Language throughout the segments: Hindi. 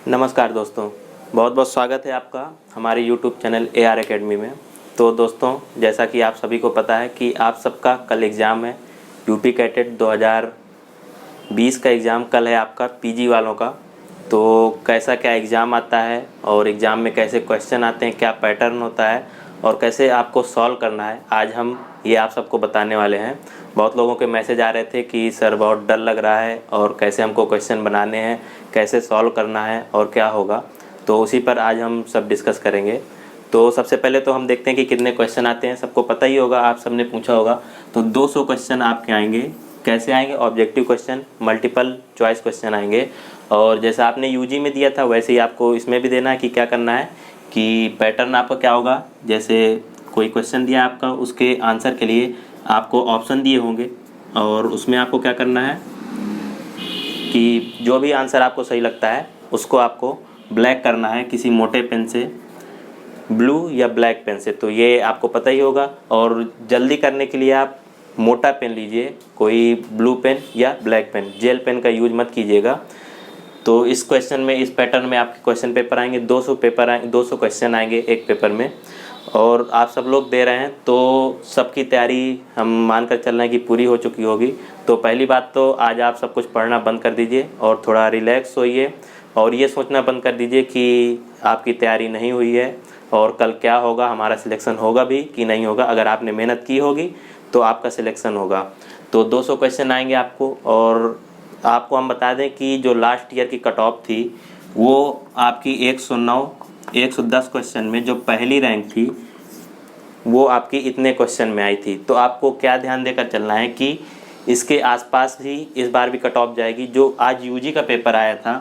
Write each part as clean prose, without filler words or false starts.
नमस्कार दोस्तों, बहुत बहुत स्वागत है आपका हमारे YouTube चैनल AR एकेडमी में। तो दोस्तों, जैसा कि आप सभी को पता है कि आप सबका कल एग्ज़ाम है। यूपी कैटेट 2020 का एग्ज़ाम कल है आपका पीजी वालों का। तो कैसा क्या एग्ज़ाम आता है और एग्ज़ाम में कैसे क्वेश्चन आते हैं, क्या पैटर्न होता है और कैसे आपको सॉल्व करना है, आज हम ये आप सबको बताने वाले हैं। बहुत लोगों के मैसेज आ रहे थे कि सर बहुत डर लग रहा है और कैसे हमको क्वेश्चन बनाने हैं, कैसे सॉल्व करना है और क्या होगा, तो उसी पर आज हम सब डिस्कस करेंगे। तो सबसे पहले तो हम देखते हैं कि कितने क्वेश्चन आते हैं। सबको पता ही होगा, आप सबने पूछा होगा। तो 200 क्वेश्चन आपके आएंगे। कैसे आएंगे? Objective question, multiple choice question आएंगे। और जैसा आपने यूजी में दिया था वैसे ही आपको इसमें भी देना है कि क्या करना है कि पैटर्न आपका क्या होगा। जैसे कोई क्वेश्चन दिया आपका, उसके आंसर के लिए आपको ऑप्शन दिए होंगे और उसमें आपको क्या करना है कि जो भी आंसर आपको सही लगता है उसको आपको ब्लैक करना है किसी मोटे पेन से, ब्लू या ब्लैक पेन से। तो ये आपको पता ही होगा। और जल्दी करने के लिए आप मोटा पेन लीजिए, कोई ब्लू पेन या ब्लैक पेन, जेल पेन का यूज मत कीजिएगा। तो इस क्वेश्चन में, इस पैटर्न में आपके क्वेश्चन पेपर आएंगे, 200 पेपर आएंगे, 200 क्वेश्चन आएंगे एक पेपर में। और आप सब लोग दे रहे हैं तो सबकी तैयारी हम मानकर चल रहे हैं कि पूरी हो चुकी होगी। तो पहली बात तो आज आप सब कुछ पढ़ना बंद कर दीजिए और थोड़ा रिलैक्स होइए और ये सोचना बंद कर दीजिए कि आपकी तैयारी नहीं हुई है और कल क्या होगा, हमारा सिलेक्शन होगा भी कि नहीं होगा। अगर आपने मेहनत की होगी तो आपका सिलेक्शन होगा। तो 200 क्वेश्चन आएंगे आपको। और आपको हम बता दें कि जो लास्ट ईयर की कट ऑफ थी वो आपकी 109 110 क्वेश्चन में जो पहली रैंक थी वो आपकी इतने क्वेश्चन में आई थी। तो आपको क्या ध्यान देकर चलना है कि इसके आसपास ही इस बार भी कट ऑफ जाएगी। जो आज यूजी का पेपर आया था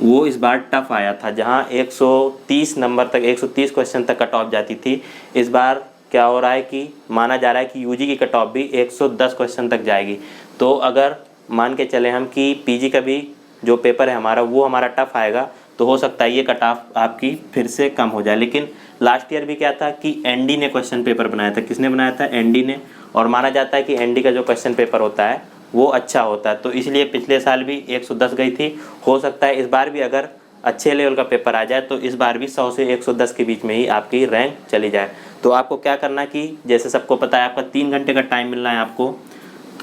वो इस बार टफ आया था, जहां 130 नंबर तक, 130 क्वेश्चन तक कट ऑफ जाती थी। इस बार क्या हो रहा है कि माना जा रहा है कि यूजी की कट ऑफ भी 110 क्वेश्चन तक जाएगी। तो अगर मान के चले हम कि पीजी का भी जो पेपर है हमारा वो हमारा टफ आएगा, तो हो सकता है ये कट ऑफ आपकी फिर से कम हो जाए। लेकिन लास्ट ईयर भी क्या था कि एनडी ने क्वेश्चन पेपर बनाया था। किसने बनाया था? एनडी ने। और माना जाता है कि एनडी का जो क्वेश्चन पेपर होता है वो अच्छा होता है, तो इसलिए पिछले साल भी 110 गई थी। हो सकता है इस बार भी अगर अच्छे लेवल का पेपर आ जाए तो इस बार भी 100 से 110 के बीच में ही आपकी रैंक चली जाए। तो आपको क्या करना है कि जैसे सबको पता है आपका 3 घंटे का टाइम मिल रहा है आपको।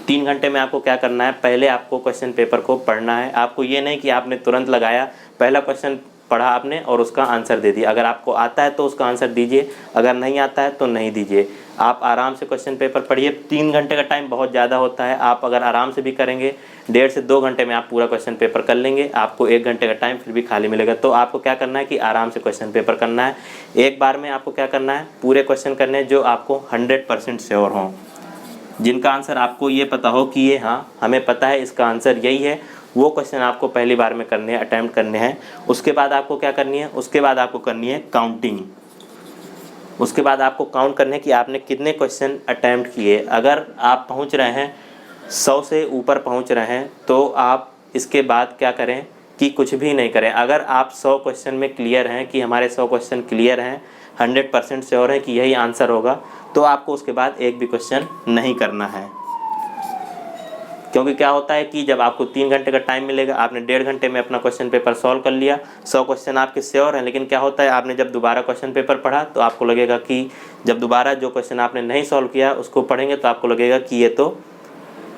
3 घंटे में आपको क्या करना है, पहले आपको क्वेश्चन पेपर को पढ़ना है। आपको ये नहीं कि आपने तुरंत लगाया, पहला क्वेश्चन पढ़ा आपने और उसका आंसर दे दिया। अगर आपको आता है तो उसका आंसर दीजिए, अगर नहीं आता है तो नहीं दीजिए। आप आराम से क्वेश्चन पेपर पढ़िए। 3 घंटे का टाइम बहुत ज़्यादा होता है। आप अगर आराम से भी करेंगे 1.5 से 2 घंटे में आप पूरा क्वेश्चन पेपर कर लेंगे। आपको 1 घंटे का टाइम फिर भी खाली मिलेगा। तो आपको क्या करना है कि आराम से क्वेश्चन पेपर करना है। एक बार में आपको क्या करना है, पूरे क्वेश्चन करने हैं जो आपको 100% श्योर हों, जिनका आंसर आपको ये पता हो कि ये हाँ हमें पता है इसका आंसर यही है। वो क्वेश्चन आपको पहली बार में करने हैं, अटैम्प्ट करने हैं। उसके बाद आपको क्या करनी है, उसके बाद आपको करनी है काउंटिंग। उसके बाद आपको काउंट करने कि आपने कितने क्वेश्चन अटैम्प्ट किए। अगर आप पहुंच रहे हैं 100 से ऊपर पहुंच रहे हैं तो आप इसके बाद क्या करें कि कुछ भी नहीं करें। अगर आप 100 क्वेश्चन में क्लियर हैं कि हमारे 100 क्वेश्चन क्लियर हैं, 100% श्योर है कि यही आंसर होगा, तो आपको उसके बाद एक भी क्वेश्चन नहीं करना है। क्योंकि क्या होता है कि जब आपको 3 घंटे का टाइम मिलेगा, आपने 1.5 घंटे में अपना क्वेश्चन पेपर सॉल्व कर लिया, 100 क्वेश्चन आपके श्योर हैं। लेकिन क्या होता है, आपने जब दोबारा क्वेश्चन पेपर पढ़ा तो आपको लगेगा कि जब दोबारा जो क्वेश्चन आपने नहीं सॉल्व किया उसको पढ़ेंगे तो आपको लगेगा कि ये तो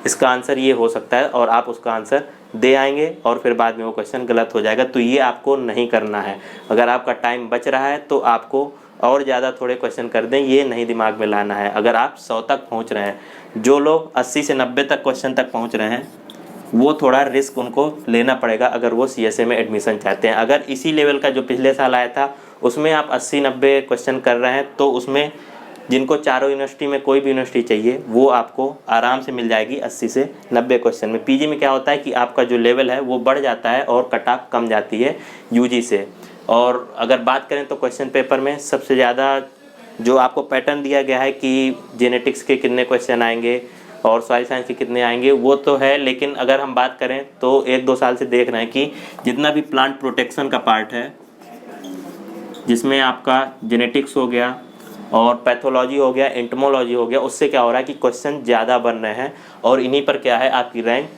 इसका आंसर ये हो सकता है, और आप उसका आंसर दे आएंगे और फिर बाद में वो क्वेश्चन गलत हो जाएगा। तो ये आपको नहीं करना है। अगर आपका टाइम बच रहा है तो आपको और ज़्यादा थोड़े क्वेश्चन कर दें, ये नहीं दिमाग में लाना है। अगर आप 100 तक पहुंच रहे हैं, जो लोग 80 से 90 तक क्वेश्चन तक पहुंच रहे हैं वो थोड़ा रिस्क उनको लेना पड़ेगा अगर वो सीएसए में एडमिशन चाहते हैं। अगर इसी लेवल का जो पिछले साल आया था उसमें आप 80-90 क्वेश्चन कर रहे हैं तो उसमें जिनको चारों यूनिवर्सिटी में कोई भी यूनिवर्सिटी चाहिए वो आपको आराम से मिल जाएगी 80 से 90 क्वेश्चन में। पीजी में क्या होता है कि आपका जो लेवल है वो बढ़ जाता है और कट ऑफ कम जाती है यूजी से। और अगर बात करें तो क्वेश्चन पेपर में सबसे ज़्यादा जो आपको पैटर्न दिया गया है कि जेनेटिक्स के कितने क्वेश्चन आएंगे और सॉइल साइंस के कितने आएंगे, वो तो है। लेकिन अगर हम बात करें तो 1-2 साल से देख रहे हैं कि जितना भी प्लांट प्रोटेक्शन का पार्ट है, जिसमें आपका जेनेटिक्स हो गया और पैथोलॉजी हो गया, एंटोमोलॉजी हो गया, उससे क्या हो रहा है कि क्वेश्चन ज़्यादा बन रहे हैं और इन्हीं पर क्या है आपकी रैंक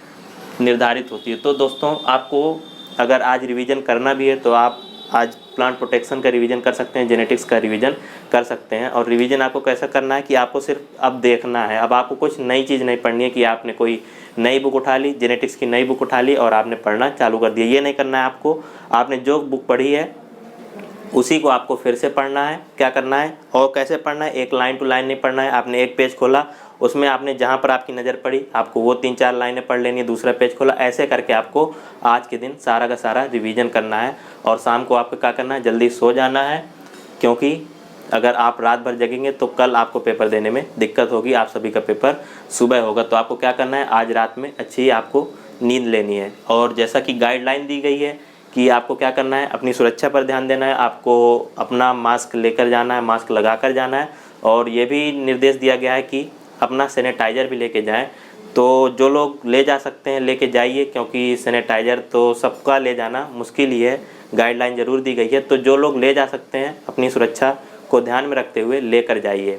निर्धारित होती है। तो दोस्तों, आपको अगर आज रिवीजन करना भी है तो आप आज प्लांट प्रोटेक्शन का रिवीजन कर सकते हैं, जेनेटिक्स का रिवीजन कर सकते हैं। और रिवीजन आपको कैसा करना है कि आपको सिर्फ अब देखना है, अब आपको कुछ नई चीज़ नहीं पढ़नी है कि आपने कोई नई बुक उठा ली, जेनेटिक्स की नई बुक उठा ली और आपने पढ़ना चालू कर दिया। ये नहीं करना है आपको। आपने जो बुक पढ़ी है उसी को आपको फिर से पढ़ना है। क्या करना है और कैसे पढ़ना है, एक लाइन टू लाइन नहीं पढ़ना है। आपने एक पेज खोला, उसमें आपने जहाँ पर आपकी नज़र पड़ी आपको वो 3-4 लाइनें पढ़ लेनी है। दूसरा पेज खोला, ऐसे करके आपको आज के दिन सारा का सारा रिवीजन करना है। और शाम को आपको क्या करना है, जल्दी सो जाना है, क्योंकि अगर आप रात भर जगेंगे तो कल आपको पेपर देने में दिक्कत होगी। आप सभी का पेपर सुबह होगा, तो आपको क्या करना है, आज रात में अच्छी आपको नींद लेनी है। और जैसा कि गाइडलाइन दी गई है कि आपको क्या करना है, अपनी सुरक्षा पर ध्यान देना है, आपको अपना मास्क लेकर जाना है, मास्क लगा कर जाना है। और ये भी निर्देश दिया गया है कि अपना सैनिटाइज़र भी लेके जाएं। तो जो लोग ले जा सकते हैं लेके जाइए, क्योंकि सैनिटाइज़र तो सबका ले जाना मुश्किल ही है, गाइडलाइन ज़रूर दी गई है। तो जो लोग ले जा सकते हैं अपनी सुरक्षा को ध्यान में रखते हुए लेकर जाइए।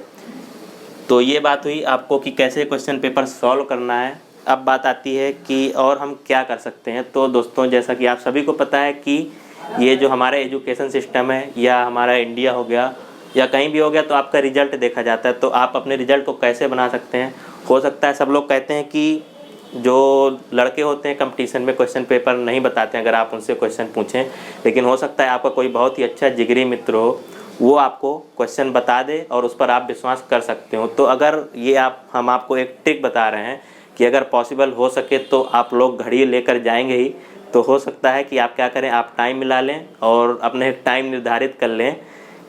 तो ये बात हुई आपको कि कैसे क्वेश्चन पेपर सॉल्व करना है। अब बात आती है कि और हम क्या कर सकते हैं। तो दोस्तों, जैसा कि आप सभी को पता है कि ये जो हमारा एजुकेशन सिस्टम है या हमारा इंडिया हो गया या कहीं भी हो गया, तो आपका रिज़ल्ट देखा जाता है। तो आप अपने रिज़ल्ट को कैसे बना सकते हैं। हो सकता है सब लोग कहते हैं कि जो लड़के होते हैं कंपटीशन में क्वेश्चन पेपर नहीं बताते हैं, अगर आप उनसे क्वेश्चन पूछें, लेकिन हो सकता है आपका कोई बहुत ही अच्छा जिगरी मित्र हो, वो आपको क्वेश्चन बता दे और उस पर आप विश्वास कर सकते हो। तो अगर ये हम आपको एक ट्रिक बता रहे हैं कि अगर पॉसिबल हो सके तो आप लोग घड़ी लेकर जाएंगे ही। तो हो सकता है कि आप क्या करें, आप टाइम मिला लें और अपने एक टाइम निर्धारित कर लें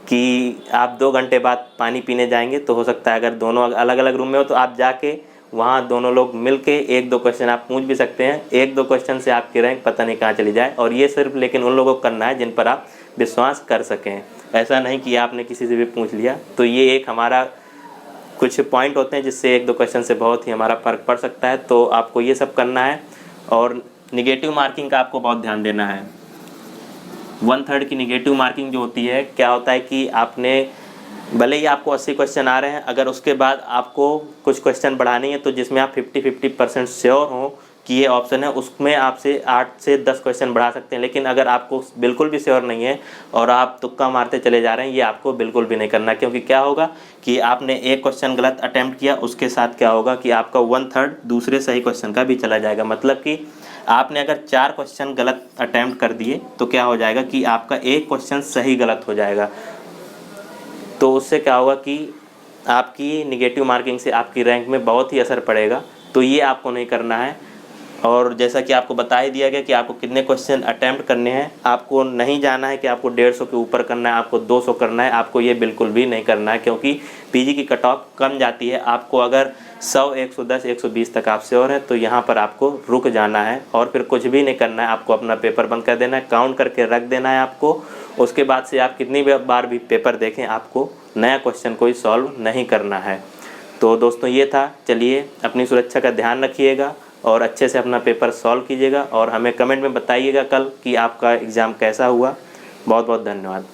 कि आप 2 घंटे बाद पानी पीने जाएंगे। तो हो सकता है अगर दोनों अलग अलग रूम में हो तो आप जाके वहाँ दोनों लोग मिलके 1-2 क्वेश्चन आप पूछ भी सकते हैं। 1-2 क्वेश्चन से आपकी रैंक पता नहीं कहाँ चली जाए। और ये सिर्फ लेकिन उन लोगों को करना है जिन पर आप विश्वास कर सकें, ऐसा नहीं कि आपने किसी से भी पूछ लिया। तो ये एक हमारा कुछ पॉइंट होते हैं जिससे 1-2 क्वेश्चन से बहुत ही हमारा फ़र्क पड़ सकता है। तो आपको ये सब करना है। और निगेटिव मार्किंग का आपको बहुत ध्यान देना है। 1/3 की निगेटिव मार्किंग जो होती है, क्या होता है कि आपने भले ही आपको 80 क्वेश्चन आ रहे हैं, अगर उसके बाद आपको कुछ क्वेश्चन बढ़ानी है तो जिसमें आप 50% श्योर हो कि ये ऑप्शन है, उसमें आपसे 8 से 10 क्वेश्चन बढ़ा सकते हैं। लेकिन अगर आपको बिल्कुल भी श्योर नहीं है और आप तुक्का मारते चले जा रहे हैं, ये आपको बिल्कुल भी नहीं करना। क्योंकि क्या होगा कि आपने एक क्वेश्चन गलत अटैम्प्ट किया, उसके साथ क्या होगा कि आपका 1/3 दूसरे सही क्वेश्चन का भी चला जाएगा। मतलब कि आपने अगर 4 क्वेश्चन गलत अटैम्प्ट कर दिए तो क्या हो जाएगा कि आपका एक क्वेश्चन सही गलत हो जाएगा। तो उससे क्या होगा कि आपकी निगेटिव मार्किंग से आपकी रैंक में बहुत ही असर पड़ेगा। तो ये आपको नहीं करना है। और जैसा कि आपको बता ही दिया गया कि आपको कितने क्वेश्चन अटैम्प्ट करने हैं, आपको नहीं जाना है कि आपको 150 के ऊपर करना है, आपको 200 करना है, आपको ये बिल्कुल भी नहीं करना है। क्योंकि पीजी की कट ऑफ कम जाती है। आपको अगर 100, 110, 120 तक आप श्योर हैं तो यहाँ पर आपको रुक जाना है और फिर कुछ भी नहीं करना है। आपको अपना पेपर बंद कर देना है, काउंट करके रख देना है आपको। उसके बाद से आप कितनी बार भी पेपर देखें, आपको नया क्वेश्चन कोई सॉल्व नहीं करना है। तो दोस्तों, ये था। चलिए, अपनी सुरक्षा का ध्यान रखिएगा और अच्छे से अपना पेपर सॉल्व कीजिएगा और हमें कमेंट में बताइएगा कल कि आपका एग्ज़ाम कैसा हुआ। बहुत बहुत धन्यवाद।